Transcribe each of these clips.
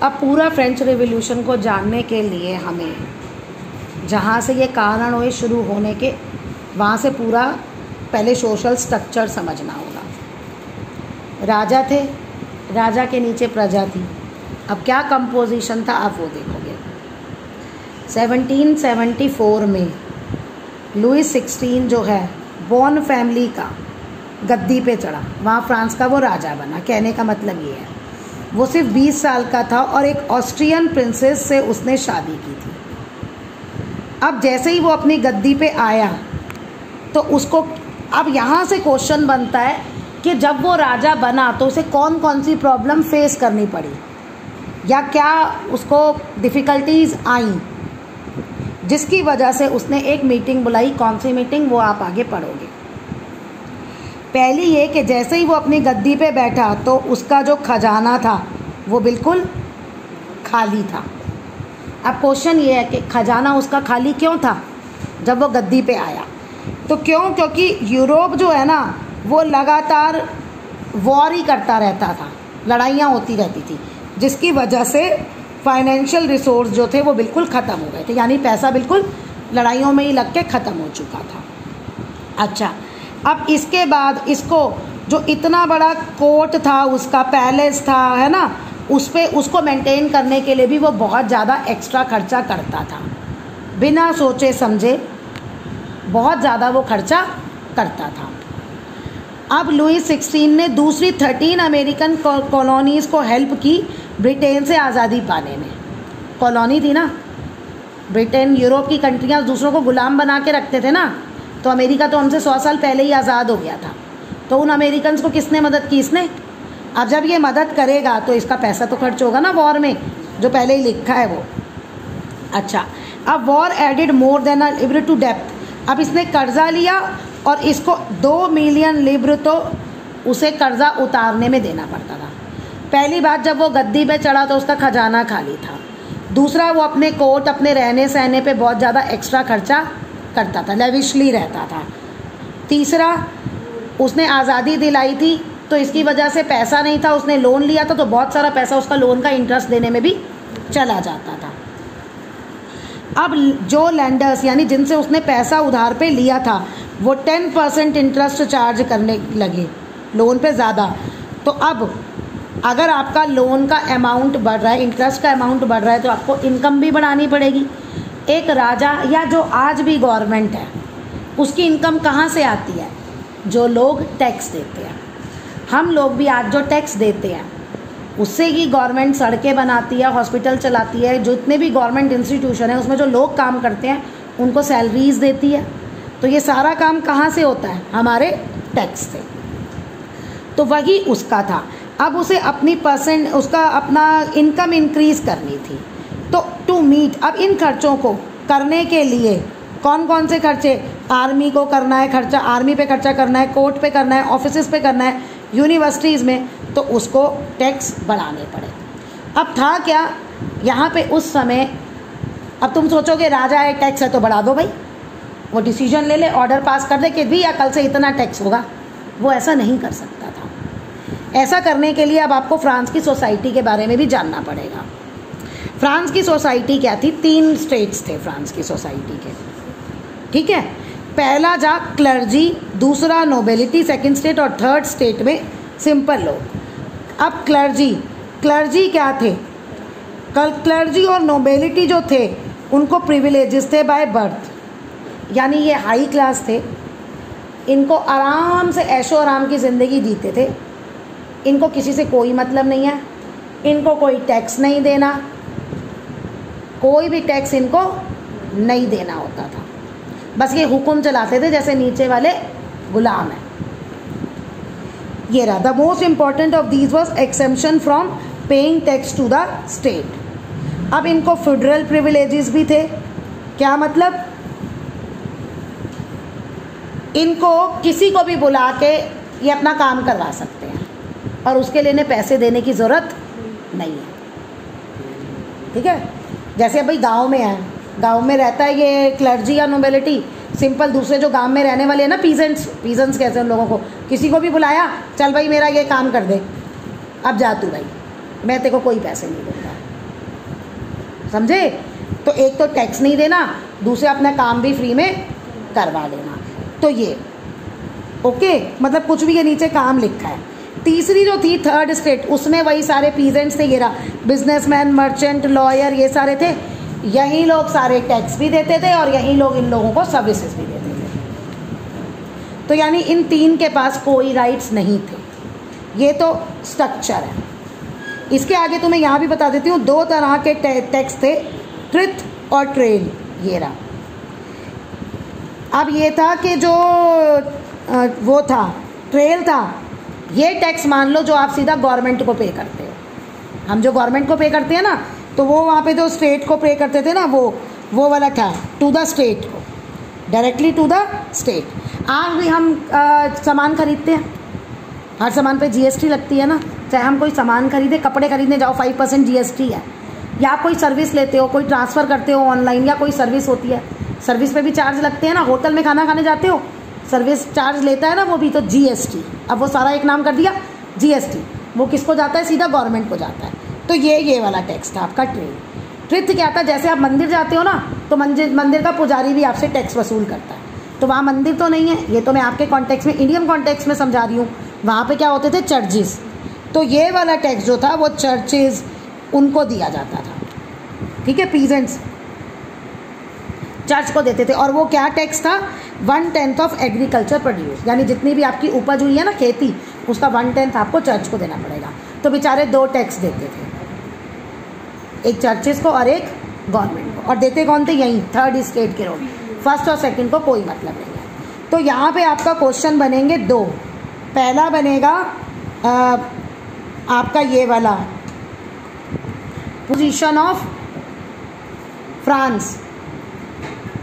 अब पूरा French revolution को जानने के लिए हमें जहाँ से ये कारण हुए शुरू होने के, वहाँ से पूरा पहले सोशल स्ट्रक्चर समझना होगा। राजा थे, राजा के नीचे प्रजा थी। अब क्या कंपोजिशन था आप वो देखोगे। 1774 में लुई 16 जो है बॉर्न फैमिली का गद्दी पे चढ़ा, वहाँ फ्रांस का वो राजा बना। कहने का मतलब ये है वो सिर्फ 20 साल का था और एक ऑस्ट्रियन प्रिंसेस से उसने शादी की थी। अब जैसे ही वो अपनी गद्दी पे आया तो उसको, अब यहाँ से क्वेश्चन बनता है कि जब वो राजा बना तो उसे कौन कौन सी प्रॉब्लम फेस करनी पड़ी या क्या उसको डिफ़िकल्टीज आई, जिसकी वजह से उसने एक मीटिंग बुलाई। कौन सी मीटिंग, वो आप आगे पढ़ोगे। पहली ये कि जैसे ही वो अपनी गद्दी पे बैठा तो उसका जो खजाना था वो बिल्कुल खाली था। अब क्वेश्चन ये है कि खजाना उसका खाली क्यों था जब वो गद्दी पे आया? तो क्योंकि यूरोप जो है ना वो लगातार वॉर ही करता रहता था, लड़ाइयाँ होती रहती थी, जिसकी वजह से फाइनेंशियल रिसोर्स जो थे वो बिल्कुल ख़त्म हो गए थे, यानी पैसा बिल्कुल लड़ाइयों में ही लग के ख़त्म हो चुका था। अच्छा, अब इसके बाद इसको जो इतना बड़ा कोर्ट था, उसका पैलेस था, है ना, उस पर उसको मेंटेन करने के लिए भी वो बहुत ज़्यादा एक्स्ट्रा खर्चा करता था, बिना सोचे समझे बहुत ज़्यादा वो खर्चा करता था। अब लुई 16 ने दूसरी 13 अमेरिकन कॉलोनीज़ को हेल्प की ब्रिटेन से आज़ादी पाने में। कॉलोनी थी ना ब्रिटेन, यूरोप की कंट्रियाँ दूसरों को गुलाम बना के रखते थे ना, तो अमेरिका तो हमसे 100 साल पहले ही आज़ाद हो गया था। तो उन अमेरिकन को किसने मदद की? इसने। अब जब ये मदद करेगा तो इसका पैसा तो खर्च होगा ना वॉर में, जो पहले ही लिखा है वो। अच्छा, अब war added more than a लिब्र टू डेप्थ। अब इसने कर्जा लिया और इसको 2 मिलियन लिब्र तो उसे कर्जा उतारने में देना पड़ता था। पहली बात, जब वो गद्दी पे चढ़ा तो उसका खजाना खाली था। दूसरा, वो अपने कोर्ट, अपने रहने सहने पे बहुत ज़्यादा एक्स्ट्रा खर्चा करता था, लेविशली रहता था। तीसरा, उसने आज़ादी दिलाई थी तो इसकी वजह से पैसा नहीं था, उसने लोन लिया था तो बहुत सारा पैसा उसका लोन का इंटरेस्ट देने में भी चला जाता था। अब जो लेंडर्स यानी जिनसे उसने पैसा उधार पे लिया था वो 10% इंटरेस्ट चार्ज करने लगे लोन पे ज़्यादा। तो अब अगर आपका लोन का अमाउंट बढ़ रहा है, इंटरेस्ट का अमाउंट बढ़ रहा है, तो आपको इनकम भी बढ़ानी पड़ेगी। एक राजा या जो आज भी गवर्नमेंट है उसकी इनकम कहाँ से आती है? जो लोग टैक्स देते हैं। हम लोग भी आज जो टैक्स देते हैं उससे ही गवर्नमेंट सड़कें बनाती है, हॉस्पिटल चलाती है, जितने भी गवर्नमेंट इंस्टीट्यूशन है उसमें जो लोग काम करते हैं उनको सैलरीज देती है। तो ये सारा काम कहाँ से होता है? हमारे टैक्स से। तो वही उसका था। अब उसे अपनी उसका अपना इनकम इंक्रीज़ करनी थी। तो टू मीट, अब इन खर्चों को करने के लिए कौन कौन से खर्चे? आर्मी को करना है खर्चा, आर्मी पे खर्चा करना है, कोर्ट पे करना है, ऑफिसेस पे करना है, यूनिवर्सिटीज़ में, तो उसको टैक्स बढ़ाने पड़े। अब था क्या यहाँ पे उस समय, अब तुम सोचोगे राजा है, टैक्स है तो बढ़ा दो भाई, वो डिसीजन ले ले, ऑर्डर पास कर दे कि भी या कल से इतना टैक्स होगा। वो ऐसा नहीं कर सकता था। ऐसा करने के लिए अब आपको फ्रांस की सोसाइटी के बारे में भी जानना पड़ेगा। फ्रांस की सोसाइटी क्या थी? 3 स्टेट्स थे फ्रांस की सोसाइटी के, ठीक है। पहला जा क्लर्जी, दूसरा नोबेलिटी, सेकंड स्टेट, और थर्ड स्टेट में सिंपल लोग। अब क्लर्जी क्या थे? क्लर्जी और नोबेलिटी जो थे उनको प्रिविलेजेस थे बाय बर्थ, यानी ये हाई क्लास थे, इनको आराम से ऐशो आराम की ज़िंदगी जीते थे, इनको किसी से कोई मतलब नहीं है, इनको कोई टैक्स नहीं देना, कोई भी टैक्स इनको नहीं देना होता था, बस ये हुक्म चलाते थे जैसे नीचे वाले गुलाम हैं। ये रहा। The most important of these was exemption from paying tax to the state. अब इनको फेडरल प्रिविलेजेस भी थे। क्या मतलब? इनको किसी को भी बुला के ये अपना काम करवा सकते हैं और उसके लिए इन्हें पैसे देने की ज़रूरत नहीं है, ठीक है। जैसे भाई गांव में है, गांव में रहता है ये क्लर्जी या नोबेलिटी, सिंपल दूसरे जो गांव में रहने वाले हैं ना, पीजेंट्स कहते हैं उन लोगों को, किसी को भी बुलाया, चल भाई मेरा ये काम कर दे, अब जा तू भाई, मैं तेरे को कोई पैसे नहीं दूँगा, समझे? तो एक तो टैक्स नहीं देना, दूसरे अपना काम भी फ्री में करवा लेना। तो ये ओके, मतलब कुछ भी ये नीचे काम लिखा है। तीसरी जो थी थर्ड स्टेट, उसमें वही सारे पीजेंट्स थे, ये रहा बिजनेसमैन, मर्चेंट, लॉयर, ये सारे थे। यही लोग सारे टैक्स भी देते थे और यही लोग इन लोगों को सर्विसेज भी देते थे। तो यानी इन तीन के पास कोई राइट्स नहीं थे। ये तो स्ट्रक्चर है। इसके आगे तुम्हें यहाँ भी बता देती हूँ, दो तरह के टैक्स थे, ट्रिथ और ट्रेल। ये रहा। अब ये था कि जो वो था ट्रेल था, ये टैक्स मान लो जो आप सीधा गवर्नमेंट को पे करते हो। हम जो गवर्नमेंट को पे करते हैं ना, तो वो वहाँ पे जो स्टेट को पे करते थे ना, वो वाला था टू द स्टेट को, डायरेक्टली टू द स्टेट। आज भी हम सामान खरीदते हैं, हर सामान पे जीएसटी लगती है ना। चाहे हम कोई सामान खरीदे, कपड़े खरीदने जाओ 5% जीएसटी है, या कोई सर्विस लेते हो, कोई ट्रांसफ़र करते हो ऑनलाइन, या कोई सर्विस होती है, सर्विस पे भी चार्ज लगते हैं ना। होटल में खाना खाने जाते हो, सर्विस चार्ज लेता है ना, वो भी तो जीएसटी। अब वो सारा एक नाम कर दिया जीएसटी। वो किसको जाता है? सीधा गवर्नमेंट को जाता है। तो ये वाला टैक्स था आपका ट्रेल। ट्रिथ क्या था? जैसे आप मंदिर जाते हो ना, तो मंदिर का पुजारी भी आपसे टैक्स वसूल करता है। तो वहाँ मंदिर तो नहीं है, ये तो मैं आपके कॉन्टेक्स्ट में, इंडियन कॉन्टेक्स्ट में समझा रही हूँ। वहाँ पे क्या होते थे? चर्चेस। तो ये वाला टैक्स जो था वो चर्चेस उनको दिया जाता था, ठीक है, पीजेंट्स चर्च को देते थे। और वो क्या टैक्स था? 1/10 ऑफ एग्रीकल्चर प्रोड्यूस, यानी जितनी भी आपकी उपज हुई है ना खेती, उसका 1/10 आपको चर्च को देना पड़ेगा। तो बेचारे दो टैक्स देते थे, एक चर्चेस को और एक गवर्नमेंट को। और देते कौन थे? यही थर्ड स्टेट के लोग। फर्स्ट और सेकंड को कोई मतलब नहीं है। तो यहाँ पे आपका क्वेश्चन बनेंगे दो। पहला बनेगा आपका ये वाला, position of France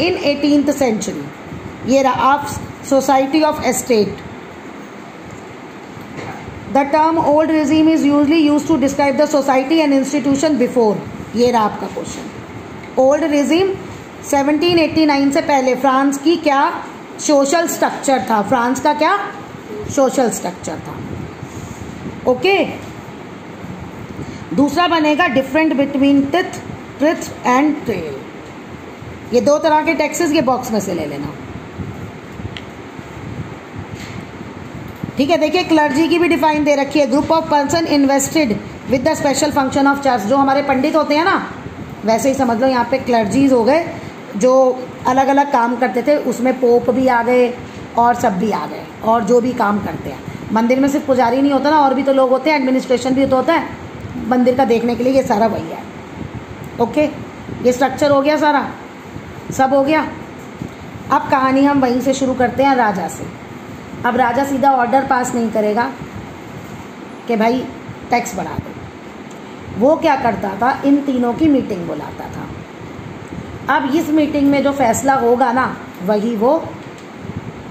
in 18th century. ये रहा of society of estate. The term old regime is usually used to describe the society and institution before। ये रहा आपका क्वेश्चन। ओल्ड regime 1789 से पहले फ्रांस की क्या सोशल स्ट्रक्चर था? फ्रांस का क्या सोशल स्ट्रक्चर था? ओके। दूसरा बनेगा डिफरेंट बिटवीन ट्रिथ एंड ट्रेल। ये दो तरह के टैक्सेस ये बॉक्स में से ले लेना, ठीक है। देखिए क्लर्जी की भी डिफाइन दे रखी है, group of person invested with the special function of church. जो हमारे पंडित होते हैं ना, वैसे ही समझ लो यहाँ पे क्लर्जीज हो गए जो अलग अलग काम करते थे। उसमें पोप भी आ गए और सब भी आ गए, और जो भी काम करते हैं मंदिर में। सिर्फ पुजारी नहीं होता ना, और भी तो लोग होते हैं, एडमिनिस्ट्रेशन भी तो होता है मंदिर का देखने के लिए। ये सारा वही है। ओके, ये स्ट्रक्चर हो गया, सारा सब हो गया। अब कहानी हम वहीं से शुरू करते हैं, राजा से। अब राजा सीधा ऑर्डर पास नहीं करेगा कि भाई टैक्स बढ़ा दो। वो क्या करता था? इन तीनों की मीटिंग बुलाता था। अब इस मीटिंग में जो फैसला होगा ना, वही वो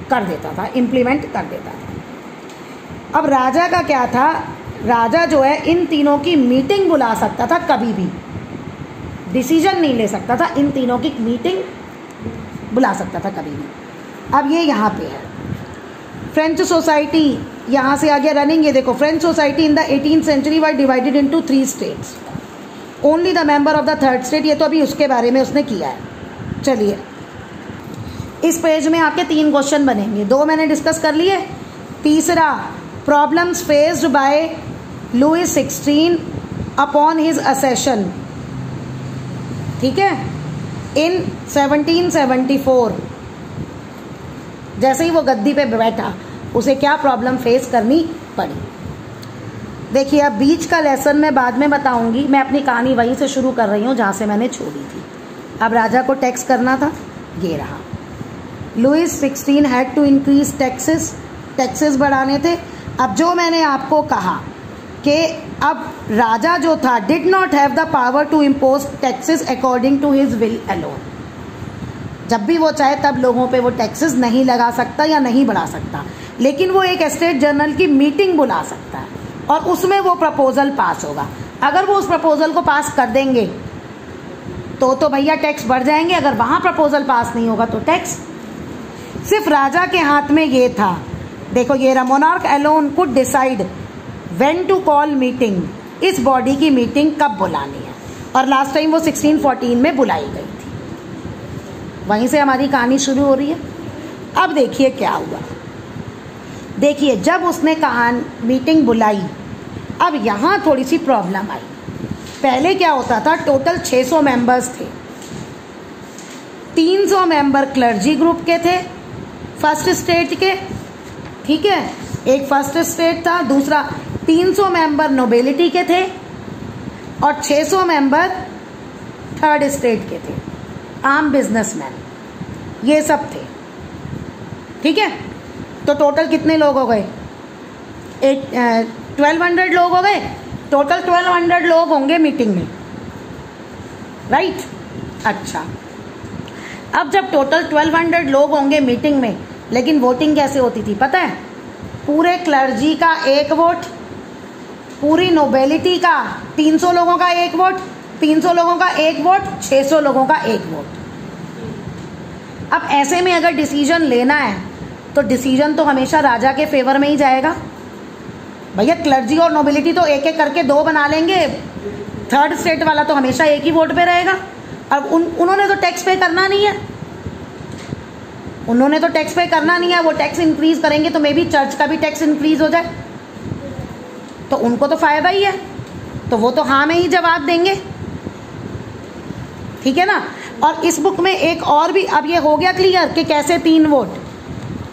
कर देता था, इम्प्लीमेंट कर देता था। अब राजा का क्या था? राजा जो है इन तीनों की मीटिंग बुला सकता था, कभी भी डिसीजन नहीं ले सकता था। इन तीनों की मीटिंग बुला सकता था कभी भी। अब ये यहाँ पे है फ्रेंच सोसाइटी, यहाँ से आ गया रनिंग। ये देखो, French society in the 18th century were divided into 3 states, only the member of the third state. ये तो अभी उसके बारे में उसने किया है। चलिए, इस पेज में आपके 3 क्वेश्चन बनेंगे, 2 मैंने डिस्कस कर लिए। तीसरा, problems faced by Louis 16 upon his accession, ठीक है, इन 1774। जैसे ही वो गद्दी पे बैठा, उसे क्या प्रॉब्लम फेस करनी पड़ी। देखिए, अब बीच का लेसन मैं बाद में बताऊंगी। मैं अपनी कहानी वहीं से शुरू कर रही हूँ जहाँ से मैंने छोड़ी थी। अब राजा को टैक्स करना था, ये रहा। Louis 16 had to increase taxes बढ़ाने थे। अब जो मैंने आपको कहा कि अब राजा जो था did not have the power to impose taxes according to his will alone. जब भी वो चाहे तब लोगों पे वो टैक्सेस नहीं लगा सकता या नहीं बढ़ा सकता, लेकिन वो एक स्टेट जनरल की मीटिंग बुला सकता है और उसमें वो प्रपोजल पास होगा। अगर वो उस प्रपोजल को पास कर देंगे तो भैया टैक्स बढ़ जाएंगे। अगर वहाँ प्रपोजल पास नहीं होगा तो टैक्स। सिर्फ राजा के हाथ में ये था। देखो, ये रहा, monarch alone could decide when to call meeting, इस बॉडी की मीटिंग कब बुलानी है। और लास्ट टाइम वो 1614 में बुलाई गई थी। वहीं से हमारी कहानी शुरू हो रही है। अब देखिए क्या हुआ। देखिए जब उसने कहा मीटिंग बुलाई, अब यहाँ थोड़ी सी प्रॉब्लम आई। पहले क्या होता था, टोटल 600 मेंबर्स थे। 300 मेंबर क्लर्जी ग्रुप के थे, फर्स्ट स्टेट के, ठीक है, एक फर्स्ट स्टेट था, दूसरा 300 मेंबर नोबेलिटी के थे और 600 मेंबर थर्ड स्टेट के थे, आम बिजनेसमैन, ये सब थे, ठीक है। तो टोटल कितने लोग हो गए? 1200 लोग हो गए। टोटल 1200 लोग होंगे मीटिंग में, राइट। अच्छा, अब जब टोटल 1200 लोग होंगे मीटिंग में, लेकिन वोटिंग कैसे होती थी पता है? पूरे क्लर्जी का एक वोट, पूरी नोबेलिटी का 300 लोगों का एक वोट, 300 लोगों का एक वोट, 600 लोगों का एक वोट। अब ऐसे में अगर डिसीजन लेना है तो डिसीजन तो हमेशा राजा के फेवर में ही जाएगा। भैया क्लर्जी और नोबिलिटी तो एक एक करके 2 बना लेंगे, थर्ड स्टेट वाला तो हमेशा एक ही वोट पे रहेगा। अब उन्होंने तो टैक्स पे करना नहीं है, उन्होंने तो टैक्स पे करना नहीं है। वो टैक्स इंक्रीज करेंगे तो मे बी चर्च का भी टैक्स इंक्रीज हो जाए, तो उनको तो फायदा ही है, तो वो तो हाँ में ही जवाब देंगे, ठीक है ना। और इस बुक में एक और भी, अब ये हो गया क्लियर कि कैसे 3 वोट।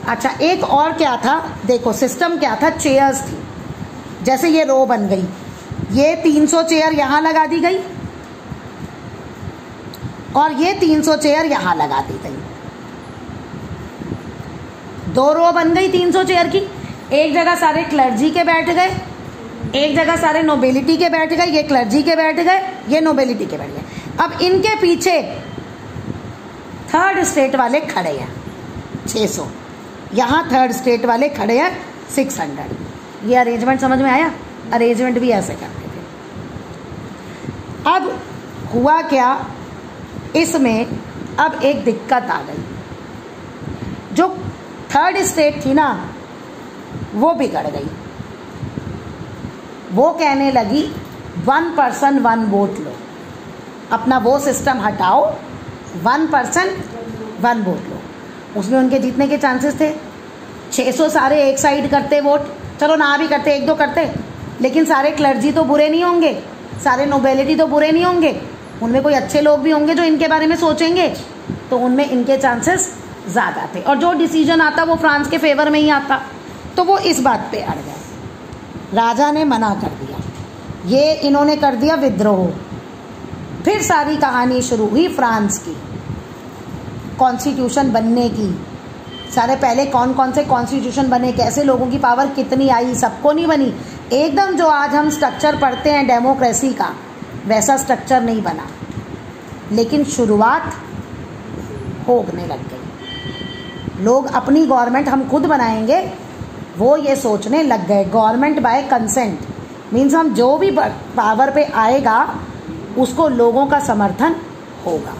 अच्छा, एक और क्या था, देखो सिस्टम क्या था, चेयर्स थी। जैसे ये रो बन गई, ये 300 चेयर यहाँ लगा दी गई और ये 300 चेयर यहाँ लगा दी गई। 2 रो बन गई 300 चेयर की। एक जगह सारे क्लर्जी के बैठ गए, एक जगह सारे नोबेलिटी के बैठ गए, ये क्लर्जी के बैठ गए, ये नोबेलिटी के बैठ गए। अब इनके पीछे थर्ड स्टेट वाले खड़े हैं 600, यहाँ थर्ड स्टेट वाले खड़े हैं 600। ये अरेंजमेंट समझ में आया? अरेंजमेंट भी ऐसे करते थे। अब हुआ क्या, इसमें अब एक दिक्कत आ गई। जो थर्ड स्टेट थी ना, वो बिगड़ गई। वो कहने लगी 1 पर्सन 1 वोट लो, अपना वो सिस्टम हटाओ, 1 पर्सन 1 वोट लो। उसमें उनके जीतने के चांसेस थे। 600 सारे एक साइड करते वोट, चलो ना भी करते, 1-2 करते, लेकिन सारे क्लर्जी तो बुरे नहीं होंगे, सारे नोबेलिटी तो बुरे नहीं होंगे, उनमें कोई अच्छे लोग भी होंगे जो इनके बारे में सोचेंगे, तो उनमें इनके चांसेस ज़्यादा थे। और जो डिसीजन आता वो फ्रांस के फेवर में ही आता। तो वो इस बात पे अड़ गए, राजा ने मना कर दिया, ये इन्होंने कर दिया विद्रोह। फिर सारी कहानी शुरू हुई फ्रांस की, कॉन्स्टिट्यूशन बनने की। सारे पहले कौन कौन से कॉन्स्टिट्यूशन बने, कैसे लोगों की पावर कितनी आई, सबको नहीं बनी। एकदम जो आज हम स्ट्रक्चर पढ़ते हैं डेमोक्रेसी का, वैसा स्ट्रक्चर नहीं बना, लेकिन शुरुआत होने लग गई। लोग अपनी गवर्नमेंट हम खुद बनाएंगे, वो ये सोचने लग गए। गवर्नमेंट बाय कंसेंट मीन्स हम जो भी पावर पे आएगा उसको लोगों का समर्थन होगा।